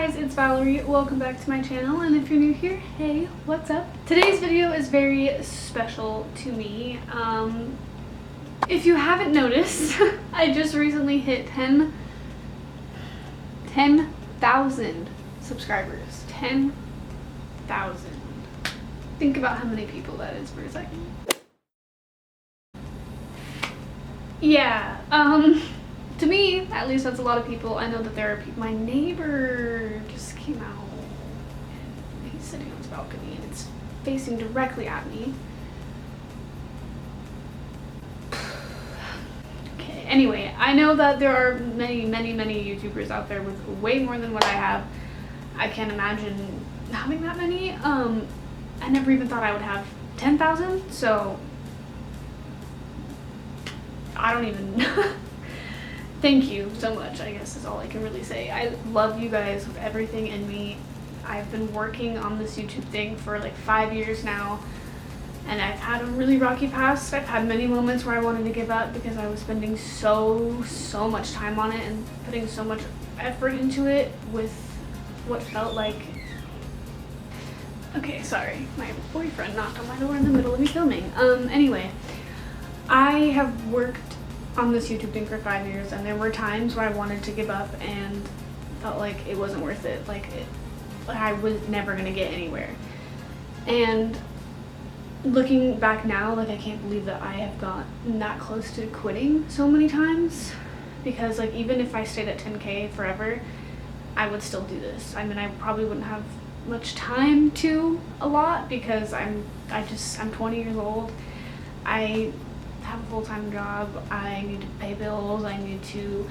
guys, it's Valerie. Welcome back to my channel, and if you're new here, hey, what's up? Today's video is very special to me. If you haven't noticed, I just recently hit 10,000 subscribers. 10,000. Think about how many people that is for a second. Yeah, to me, at least that's a lot of people. I know that there are people. My neighbor just came out. He's sitting on his balcony and it's facing directly at me. Okay, anyway, I know that there are many YouTubers out there with way more than what I have. I can't imagine having that many. I never even thought I would have 10,000, so I don't even thank you so much, I guess is all I can really say. I love you guys with everything in me. I've been working on this YouTube thing for like 5 years now, and I've had a really rocky past. I've had many moments where I wanted to give up because I was spending so much time on it and putting so much effort into it with what felt like... Okay, sorry, my boyfriend knocked on my door in the middle of me filming. Anyway, I have worked on this YouTube thing for 5 years, and there were times where I wanted to give up and felt like it wasn't worth it. Like I was never gonna get anywhere. And looking back now, like I can't believe that I have gotten that close to quitting so many times, because like even if I stayed at 10K forever, I would still do this. I mean, I probably wouldn't have much time to a lot because I'm 20 years old. I have a full-time job. I need to pay bills. I need to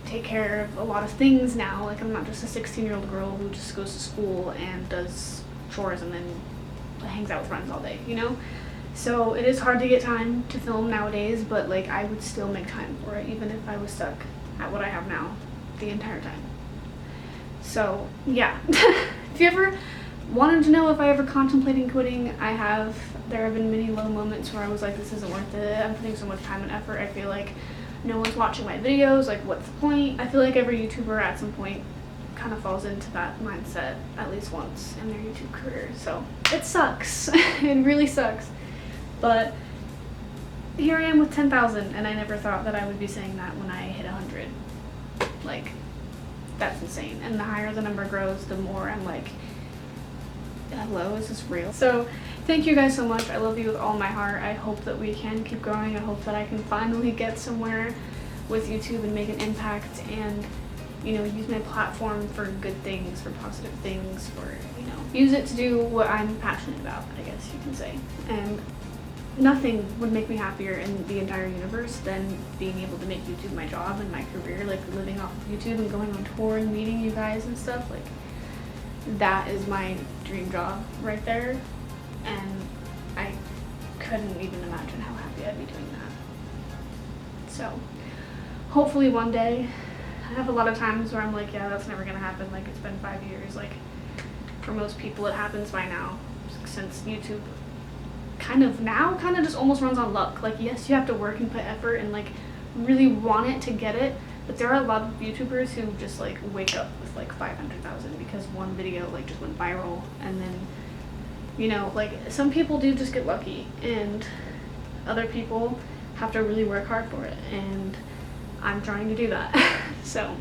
take care of a lot of things now. Like I'm not just a 16-year-old girl who just goes to school and does chores and then hangs out with friends all day, you know? So it is hard to get time to film nowadays, but like I would still make time for it even if I was stuck at what I have now the entire time. So yeah. If you ever wanted to know if I ever contemplated quitting, I have. There have been many low moments where I was like, this isn't worth it. I'm putting so much time and effort. I feel like no one's watching my videos. Like, what's the point? I feel like every YouTuber at some point kind of falls into that mindset at least once in their YouTube career. So it sucks. It really sucks. But here I am with 10,000, and I never thought that I would be saying that when I hit 100. Like, that's insane. And the higher the number grows, the more I'm like, hello, is this real? So thank you guys so much. I love you with all my heart. I hope that we can keep growing. I hope that I can finally get somewhere with YouTube and make an impact and, you know, use my platform for good things, for positive things, for, you know, use it to do what I'm passionate about, I guess you can say. And nothing would make me happier in the entire universe than being able to make YouTube my job and my career, like living off of YouTube and going on tour and meeting you guys and stuff. Like, that is my dream job right there, and I couldn't even imagine how happy I'd be doing that. So hopefully one day. I have a lot of times where I'm like, yeah, that's never gonna happen. Like, it's been 5 years. Like, for most people it happens by now, since YouTube kind of just almost runs on luck. Like, yes, you have to work and put effort and like really want it to get it, but there are a lot of YouTubers who just like wake up with like 500,000 because one video like just went viral. And then, you know, like some people do just get lucky, and other people have to really work hard for it, and I'm trying to do that. So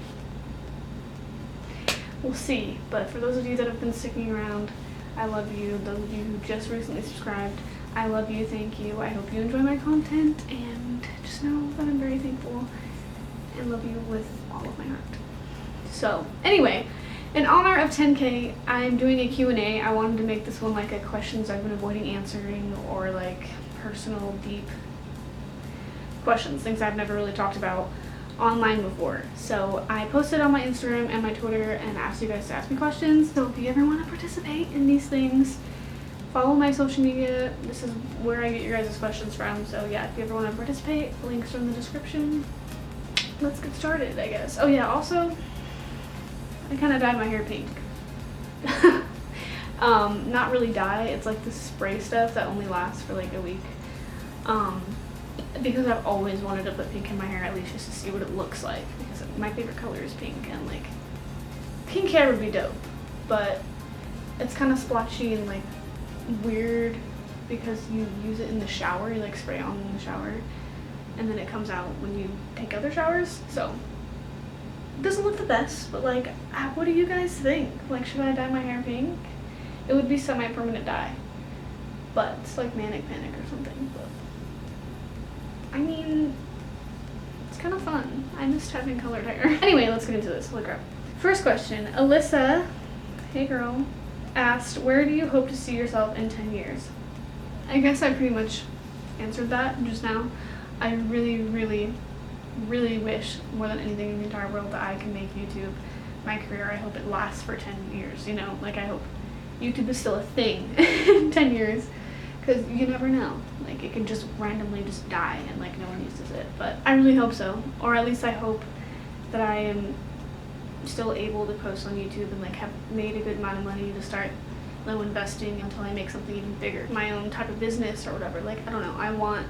we'll see. But for those of you that have been sticking around, I love you. Those of you who just recently subscribed, I love you. Thank you. I hope you enjoy my content, and just know that I'm very thankful and love you with all of my heart. So anyway, in honor of 10K, I'm doing a Q&A. I wanted to make this one like a questions I've been avoiding answering, or like personal, deep questions, things I've never really talked about online before. So I posted on my Instagram and my Twitter and asked you guys to ask me questions. So if you ever want to participate in these things, follow my social media. This is where I get your guys' questions from. So yeah, if you ever want to participate, links are in the description. Let's get started, I guess. Oh yeah, also, I kind of dyed my hair pink. Not really dye, it's like this spray stuff that only lasts for like a week. Because I've always wanted to put pink in my hair, at least just to see what it looks like, because my favorite color is pink, and like pink hair would be dope, but it's kind of splotchy and like weird because you use it in the shower. You like spray it on in the shower, and then it comes out when you take other showers. So it doesn't look the best, but like, what do you guys think? Like, should I dye my hair pink? It would be semi-permanent dye, but it's like manic panic or something. But I mean, it's kind of fun. I missed having colored hair. Anyway, let's get into this. Holy crap. First question, Alyssa, hey girl, asked, where do you hope to see yourself in 10 years? I guess I pretty much answered that just now. I really, really, really wish more than anything in the entire world that I can make YouTube my career. I hope it lasts for 10 years, you know? Like, I hope YouTube is still a thing in 10 years, because you never know. Like, it can just randomly just die and like no one uses it. But I really hope so, or at least I hope that I am still able to post on YouTube and like have made a good amount of money to start low investing until I make something even bigger, my own type of business or whatever. Like, I don't know, I want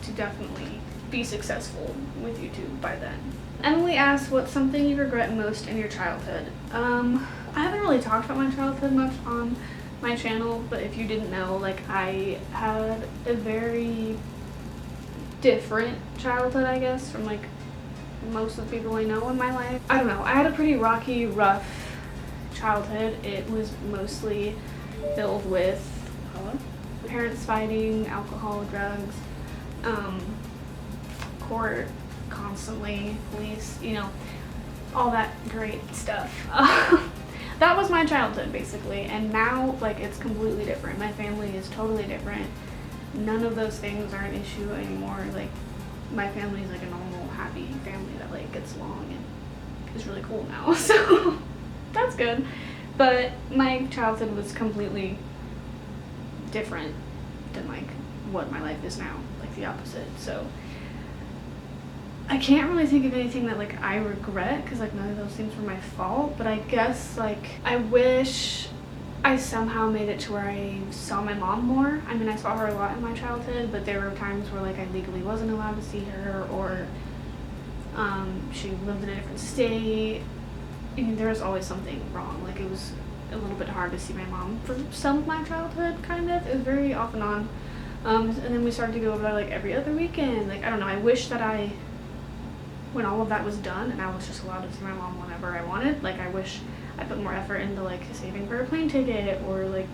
to definitely be successful with YouTube by then. Emily asked, what's something you regret most in your childhood? I haven't really talked about my childhood much on my channel, but if you didn't know, like, I had a very different childhood, I guess, from like most of the people I know in my life. I don't know, I had a pretty rocky, rough childhood. It was mostly filled with parents fighting, alcohol, drugs, court constantly, police, you know, all that great stuff. That was my childhood basically, and now like it's completely different. My family is totally different. None of those things are an issue anymore. Like, my family is like a normal, happy family that like gets along and is really cool now. So that's good. But my childhood was completely different than like what my life is now, like the opposite. So I can't really think of anything that like I regret, because like none of those things were my fault. But I guess like I wish I somehow made it to where I saw my mom more. I mean, I saw her a lot in my childhood, but there were times where like I legally wasn't allowed to see her, or she lived in a different state. I mean, there was always something wrong. Like, it was a little bit hard to see my mom for some of my childhood, kind of. It was very off and on. And then we started to go over there like every other weekend. Like, I don't know, I wish that when all of that was done and I was just allowed to see my mom whenever I wanted, like, I wish I put more effort into like saving for a plane ticket, or like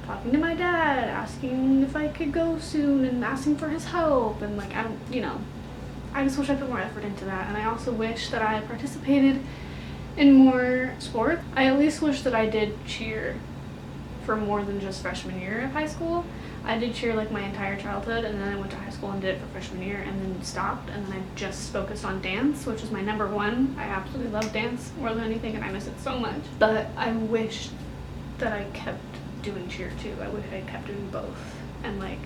talking to my dad, asking if I could go soon and asking for his help, and like, I don't, you know, I just wish I put more effort into that. And I also wish that I participated in more sports. I at least wish that I did cheer for more than just freshman year of high school. I did cheer like my entire childhood, and then I went to high school and did it for freshman year and then stopped, and then I just focused on dance, which is my number one. I absolutely love dance more than anything and I miss it so much. But I wish that I kept doing cheer too. I wish I kept doing both and like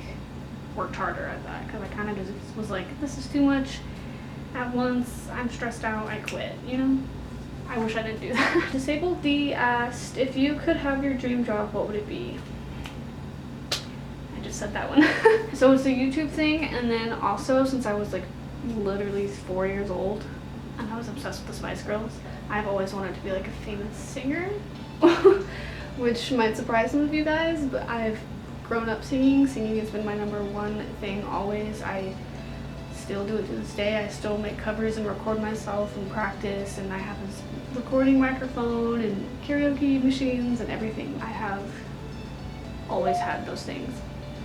worked harder at that, because I kind of just was like, this is too much at once, I'm stressed out, I quit, you know? I wish I didn't do that. Disabled D asked, if you could have your dream job, what would it be? I just said that one. So it's a YouTube thing, and then also since I was like literally 4 years old and I was obsessed with the Spice Girls, I've always wanted to be like a famous singer, which might surprise some of you guys, but I've grown up singing. Singing has been my number one thing always. I still do it to this day. I still make covers and record myself and practice, and I have this recording microphone and karaoke machines and everything. I have always had those things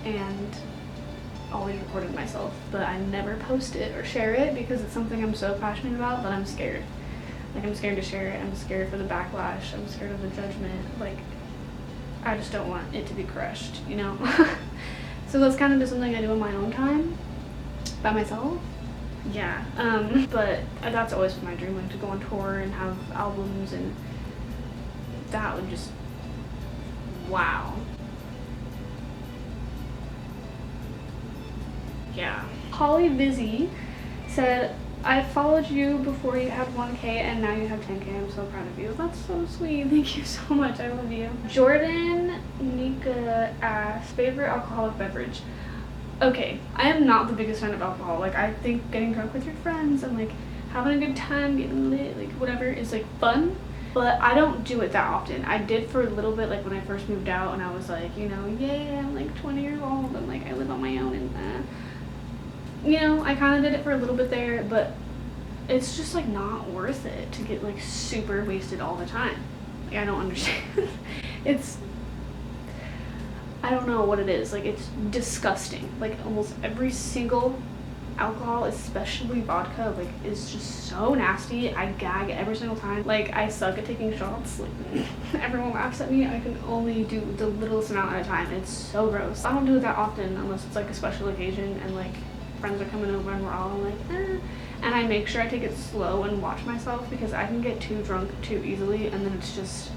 and always recorded myself, but I never post it or share it because it's something I'm so passionate about that I'm scared. Like, I'm scared to share it. I'm scared for the backlash. I'm scared of the judgment. Like, I just don't want it to be crushed, you know? So that's kind of just something I do in my own time by myself. Yeah, but that's always been my dream, like to go on tour and have albums, and that would just, wow. Yeah. Holly Vizzy said, I followed you before you had 1K and now you have 10K. I'm so proud of you. That's so sweet. Thank you so much. I love you. Jordan Nika asked, favorite alcoholic beverage? Okay, I am not the biggest fan of alcohol. Like, I think getting drunk with your friends and like having a good time, getting lit, like whatever, is like fun. but I don't do it that often. I did for a little bit, like when I first moved out and I was like, you know, yeah, I'm like 20 years old and like I live on my own and you know, I kind of did it for a little bit there, but it's just like not worth it to get like super wasted all the time. Like I don't understand. I don't know what it is. Like it's disgusting. Like almost every single alcohol, especially vodka, like is just so nasty. I gag every single time. Like I suck at taking shots. Like everyone laughs at me. I can only do the littlest amount at a time. It's so gross. I don't do it that often unless it's like a special occasion and like friends are coming over and we're all like and I make sure I take it slow and watch myself because I can get too drunk too easily and then it's just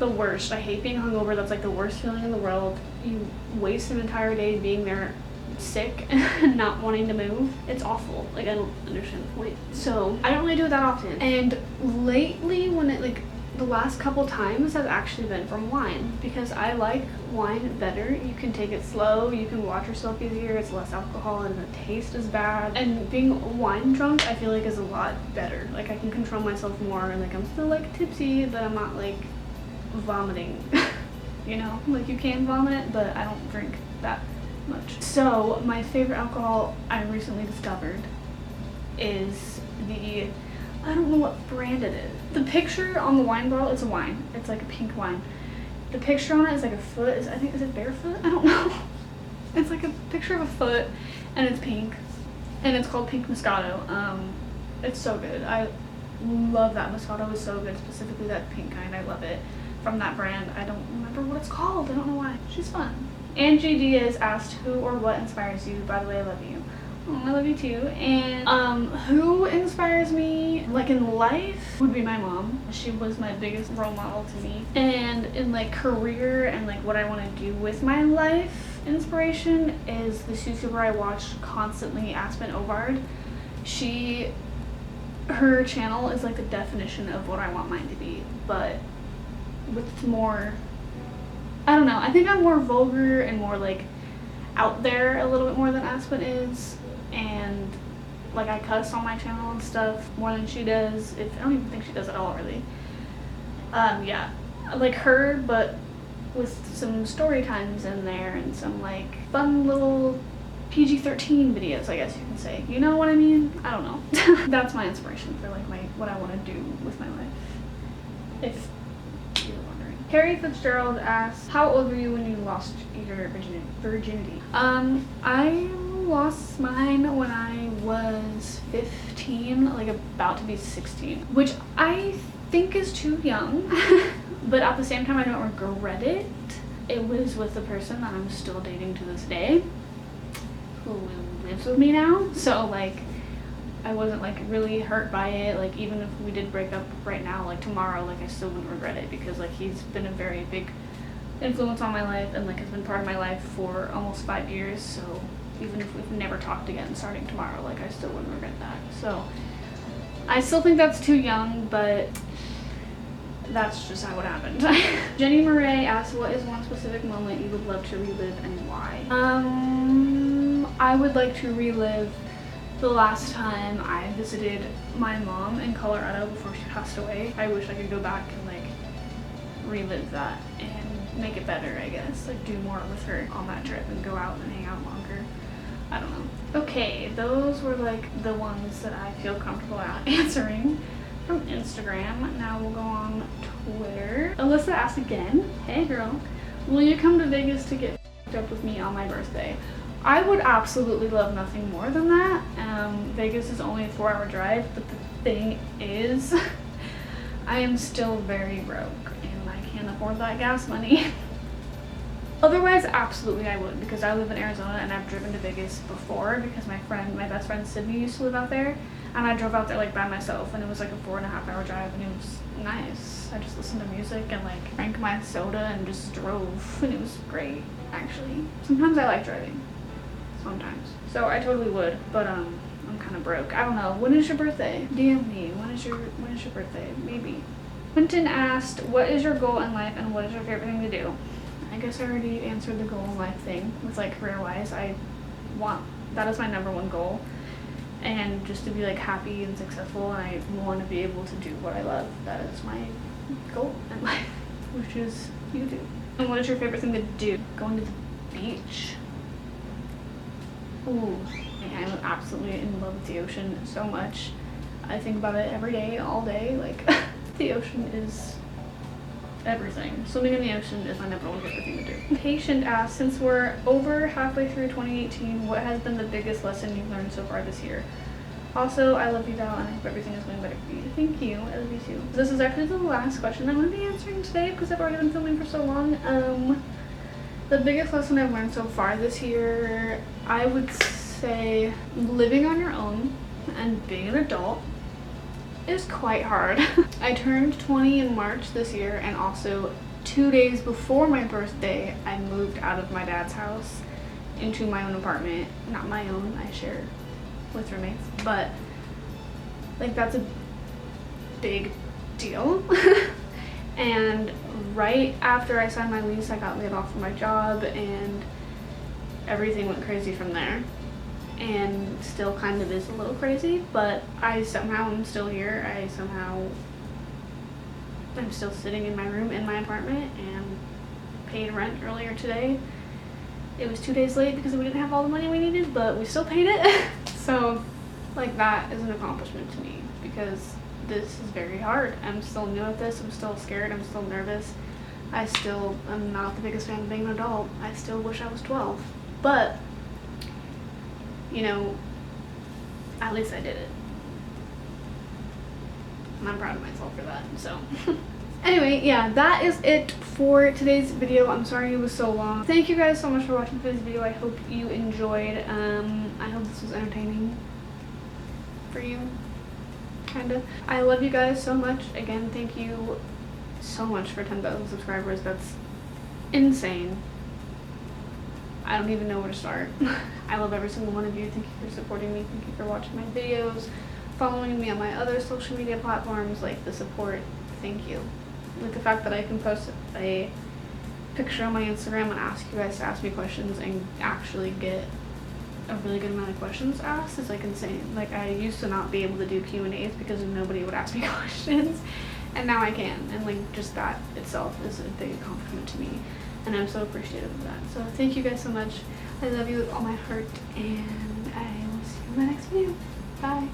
the worst. I hate being hungover. That's like the worst feeling in the world. You waste an entire day being there sick and not wanting to move. It's awful. Like I don't understand the point. So I don't really do it that often. And lately when it like the last couple times have actually been from wine because I like wine better. You can take it slow, you can watch yourself easier, it's less alcohol and the taste is bad. And being wine drunk I feel like is a lot better. Like I can control myself more and like I'm still like tipsy but I'm not like vomiting. You know, like you can vomit but I don't drink that much. So my favorite alcohol I recently discovered is I don't know what brand it is. The picture on the wine bottle, it's a wine. It's like a pink wine. The picture on it is like a foot. I think, is it barefoot? I don't know. It's like a picture of a foot and it's pink. And it's called Pink Moscato. It's so good. I love that. Moscato is so good, specifically that pink kind. I love it. From that brand. I don't remember what it's called. I don't know why. She's fun. Angie Diaz asked who or what inspires you. By the way, I love you. I love you too. And who inspires me like in life would be my mom. She was my biggest role model to me. And in like career and like what I want to do with my life, inspiration is this YouTuber I watch constantly, Aspen Ovard. Her channel is like the definition of what I want mine to be, but with more, I don't know, I think I'm more vulgar and more like out there a little bit more than Aspen is. And like I cuss on my channel and stuff more than she does. I don't even think she does at all really. Yeah, like her, but with some story times in there and some like fun little PG-13 videos, I guess you can say. You know what I mean? I don't know. That's my inspiration for like what I want to do with my life. If you're wondering. Carrie Fitzgerald asks, how old were you when you lost your virginity? I lost mine when I was 15, like about to be 16, which I think is too young, but at the same time I don't regret it. It was with the person that I'm still dating to this day, who lives with me now, so like I wasn't like really hurt by it. Like even if we did break up right now, like tomorrow, like I still wouldn't regret it because like he's been a very big influence on my life and like has been part of my life for almost 5 years. So even if we've never talked again starting tomorrow, like I still wouldn't regret that. So I still think that's too young, but that's just how it happened. Jenny Murray asked, what is one specific moment you would love to relive and why? I would like to relive the last time I visited my mom in Colorado before she passed away. I wish I could go back and like relive that and make it better, I guess. Like do more with her on that trip and go out and hang out longer. I don't know. Okay, those were like the ones that I feel comfortable answering from Instagram. Now we'll go on Twitter. Alyssa asked again, hey girl, will you come to Vegas to get up with me on my birthday? I would absolutely love nothing more than that. Vegas is only a 4-hour drive, but the thing is, I am still very broke and I can't afford that gas money. Otherwise, absolutely I would, because I live in Arizona and I've driven to Vegas before because my best friend Sydney used to live out there, and I drove out there like by myself and it was like a 4.5-hour drive and it was nice. I just listened to music and like drank my soda and just drove and it was great, actually. Sometimes I like driving. Sometimes. So I totally would, but I'm kind of broke. I don't know. When is your birthday? DM me. When is your birthday? Maybe. Quentin asked, what is your goal in life and what is your favorite thing to do? I guess I already answered the goal in life thing with like career-wise. That is my #1 goal. and just to be like happy and successful, and I want to be able to do what I love. That is my goal in life, which is YouTube. And what is your favorite thing to do? Going to the beach. Ooh, I'm absolutely in love with the ocean so much. I think about it every day, all day. Like, the ocean is everything. Swimming in the ocean is my number one favorite thing to do. Patient asks, since we're over halfway through 2018, what has been the biggest lesson you've learned so far this year? Also, I love you, Val, and I hope everything is going better for you. Thank you. I love you too. This is actually the last question I'm going to be answering today because I've already been filming for so long. The biggest lesson I've learned so far this year, I would say living on your own and being an adult is quite hard. I turned 20 in March this year, and also 2 days before my birthday, I moved out of my dad's house into my own apartment. Not my own, I share with roommates, but like that's a big deal. And right after I signed my lease, I got laid off from my job, and everything went crazy from there. And still kind of is a little crazy, but I somehow am still here. I'm still sitting in my room in my apartment and paid rent earlier today. It was 2 days late because we didn't have all the money we needed, but we still paid it. So like that is an accomplishment to me because this is very hard. I'm still new at this. I'm still scared. I'm still nervous. I still am not the biggest fan of being an adult. I still wish I was 12, but you know, at least I did it. And I'm proud of myself for that, so. Anyway, yeah, that is it for today's video. I'm sorry it was so long. Thank you guys so much for watching today's video. I hope you enjoyed. I hope this was entertaining for you, kinda. I love you guys so much. Again, thank you so much for 10,000 subscribers. That's insane. I don't even know where to start. I love every single one of you. Thank you for supporting me. Thank you for watching my videos, following me on my other social media platforms. Like, the support, thank you. Like the fact that I can post a picture on my Instagram and ask you guys to ask me questions and actually get a really good amount of questions asked is like insane. Like, I used to not be able to do Q&As because nobody would ask me questions, and now I can. And like, just that itself is a big accomplishment to me. And I'm so appreciative of that. So thank you guys so much. I love you with all my heart, and I will see you in my next video. Bye.